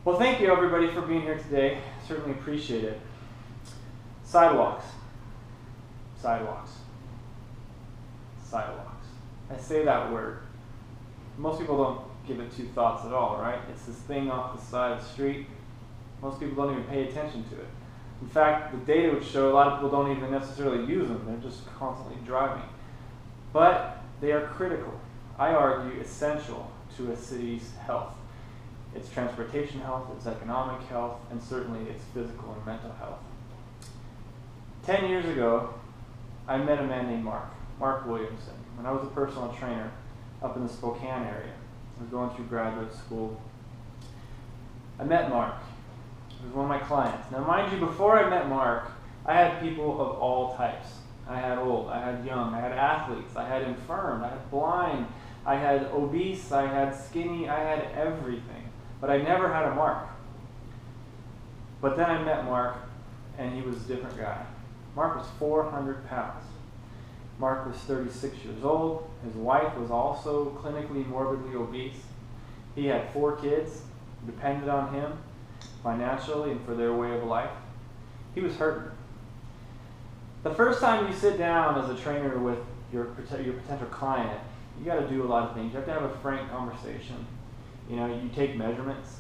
Well, thank you everybody for being here today. Certainly appreciate it. Sidewalks. Sidewalks. Sidewalks. I say that word. Most people don't give it two thoughts at all, right? It's this thing off the side of the street. Most people don't even pay attention to it. In fact, the data would show a lot of people don't even necessarily use them. They're just constantly driving. But they are critical. I argue essential to a city's health. Its transportation health, its economic health, and certainly its physical and mental health. 10 years ago, I met a man named Mark Williamson, when I was a personal trainer up in the Spokane area. I was going through graduate school. I met Mark. He was one of my clients. Now mind you, before I met Mark, I had people of all types. I had old, I had young, I had athletes, I had infirm, I had blind, I had obese, I had skinny, I had everything. But I never had a Mark. But then I met Mark, and he was a different guy. Mark was 400 pounds. Mark was 36 years old. His wife was also clinically morbidly obese. He had 4 kids, depended on him financially and for their way of life. He was hurting. The first time you sit down as a trainer with your potential client, you got to do a lot of things. You have to have a frank conversation. You know, you take measurements.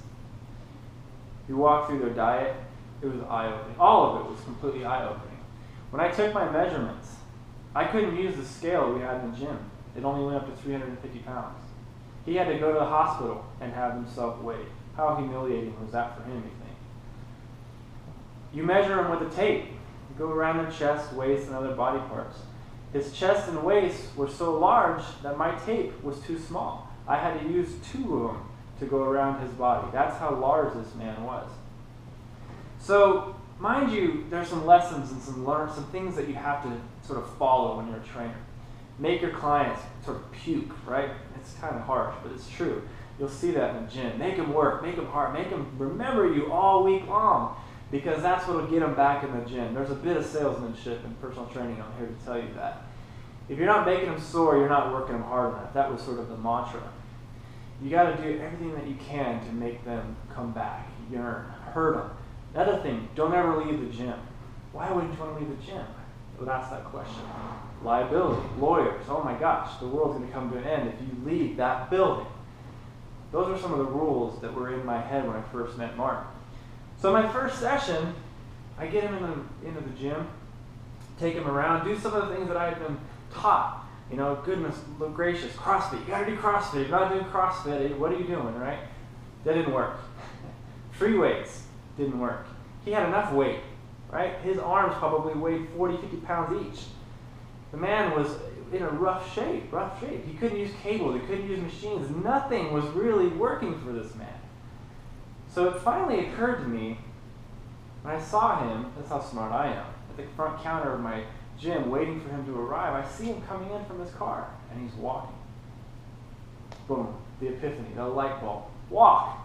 You walk through their diet. It was eye-opening. All of it was completely eye-opening. When I took my measurements, I couldn't use the scale we had in the gym. It only went up to 350 pounds. He had to go to the hospital and have himself weighed. How humiliating was that for him, you think? You measure him with a tape. You go around their chest, waist, and other body parts. His chest and waist were so large that my tape was too small. I had to use 2 of them to go around his body. That's how large this man was. So, mind you, there's some lessons and some things that you have to sort of follow when you're a trainer. Make your clients sort of puke, right? It's kind of harsh, but it's true. You'll see that in the gym. Make them work, make them hard, make them remember you all week long, because that's what will get them back in the gym. There's a bit of salesmanship in personal training. I'm here to tell you that. If you're not making them sore, you're not working them hard enough. That was sort of the mantra. You got to do everything that you can to make them come back, yearn, hurt them. Another thing, don't ever leave the gym. Why wouldn't you want to leave the gym? Well, that's that question. Liability, lawyers, oh my gosh, the world's going to come to an end if you leave that building. Those are some of the rules that were in my head when I first met Mark. So my first session, I get him into the gym, take him around, do some of the things that I had been taught. You know, goodness gracious, CrossFit. You got to do CrossFit. You're not doing CrossFit. What are you doing, right? That didn't work. Free weights didn't work. He had enough weight, right? His arms probably weighed 40, 50 pounds each. The man was in a rough shape. He couldn't use cables. He couldn't use machines. Nothing was really working for this man. So it finally occurred to me, when I saw him, that's how smart I am, at the front counter of my gym, waiting for him to arrive, I see him coming in from his car, and he's walking. Boom, the epiphany, the light bulb. Walk.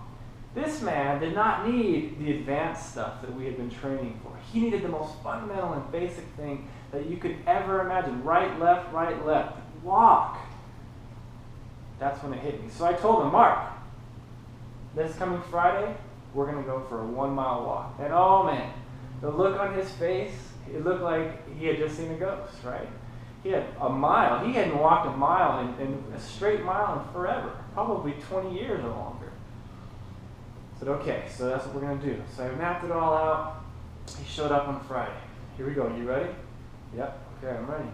This man did not need the advanced stuff that we had been training for. He needed the most fundamental and basic thing that you could ever imagine. Right, left, walk. That's when it hit me. So I told him, Mark, this coming Friday, we're going to go for a 1-mile walk. And oh man, the look on his face, it looked like he had just seen a ghost, right? He had a mile. He hadn't walked a mile in a straight mile in forever, probably 20 years or longer. I said, okay, so that's what we're going to do. So I mapped it all out. He showed up on Friday. Here we go. You ready? Yep. Okay, I'm ready.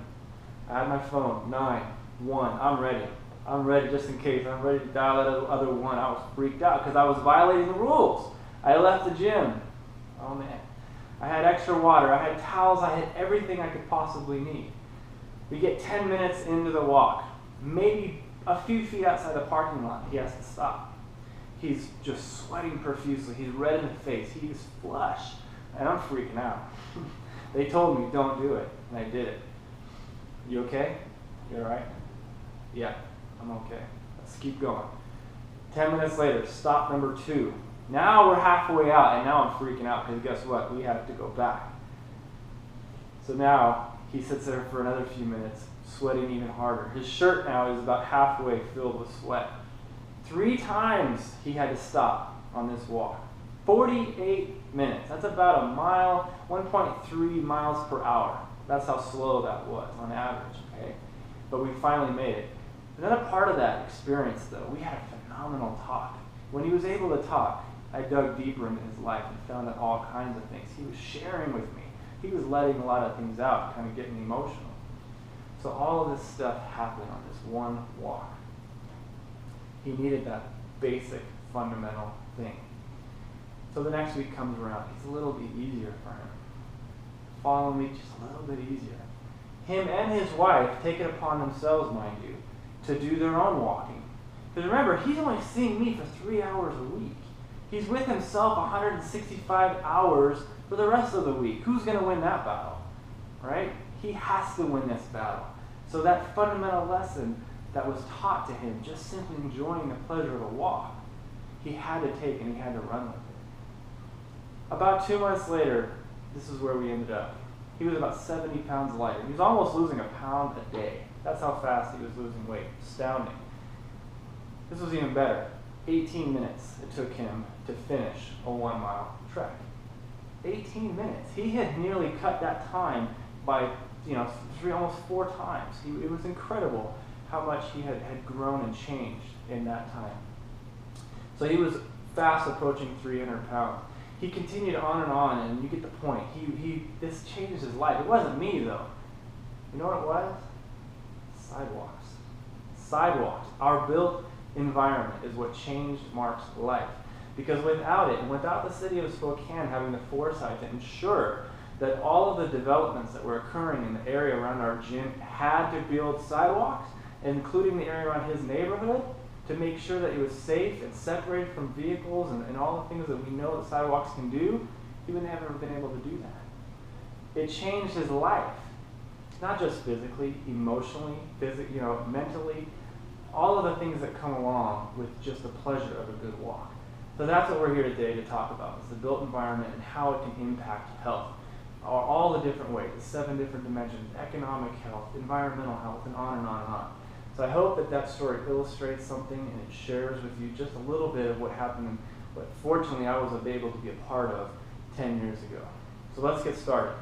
I had my phone. 9-1. I'm ready. I'm ready just in case. I'm ready to dial that other one. I was freaked out because I was violating the rules. I left the gym. Oh, man. I had extra water. I had towels. I had everything I could possibly need. We get 10 minutes into the walk. Maybe a few feet outside the parking lot, he has to stop. He's just sweating profusely. He's red in the face. He's flushed. And I'm freaking out. They told me, don't do it. And I did it. You okay? You all right? Yeah, I'm okay. Let's keep going. 10 minutes later, stop number 2. Now we're halfway out, and now I'm freaking out because guess what? We have to go back. So now he sits there for another few minutes, sweating even harder. His shirt now is about halfway filled with sweat. 3 times he had to stop on this walk. 48 minutes. That's about a mile, 1.3 miles per hour. That's how slow that was on average, okay? But we finally made it. Another part of that experience, though, we had a phenomenal talk. When he was able to talk, I dug deeper into his life and found out all kinds of things. He was sharing with me. He was letting a lot of things out, kind of getting emotional. So all of this stuff happened on this one walk. He needed that basic, fundamental thing. So the next week comes around. It's a little bit easier for him. Following week, just a little bit easier. Him and his wife take it upon themselves, mind you, to do their own walking. Because remember, he's only seeing me for 3 hours a week. He's with himself 165 hours for the rest of the week. Who's going to win that battle? Right? He has to win this battle. So that fundamental lesson that was taught to him, just simply enjoying the pleasure of a walk, he had to take and he had to run with it. About 2 months later, this is where we ended up. He was about 70 pounds lighter. He was almost losing a pound a day. That's how fast he was losing weight. Astounding. This was even better. 18 minutes it took him to finish a 1 mile trek. 18 minutes. He had nearly cut that time by, almost 4 times. It was incredible how much he had grown and changed in that time. So he was fast approaching 300 pounds. He continued on, and you get the point. This changed his life. It wasn't me, though. You know what it was? Sidewalks. Sidewalks. Our built environment is what changed Mark's life. Because without it, and without the city of Spokane having the foresight to ensure that all of the developments that were occurring in the area around our gym had to build sidewalks, including the area around his neighborhood, to make sure that it was safe and separated from vehicles and all the things that we know that sidewalks can do, he would never have been able to do that. It changed his life, not just physically, emotionally, mentally, all of the things that come along with just the pleasure of a good walk. So that's what we're here today to talk about, is the built environment and how it can impact health. All the different ways, the 7 different dimensions, economic health, environmental health, and on and on and on. So I hope that story illustrates something and it shares with you just a little bit of what happened and what fortunately I was able to be a part of 10 years ago. So let's get started.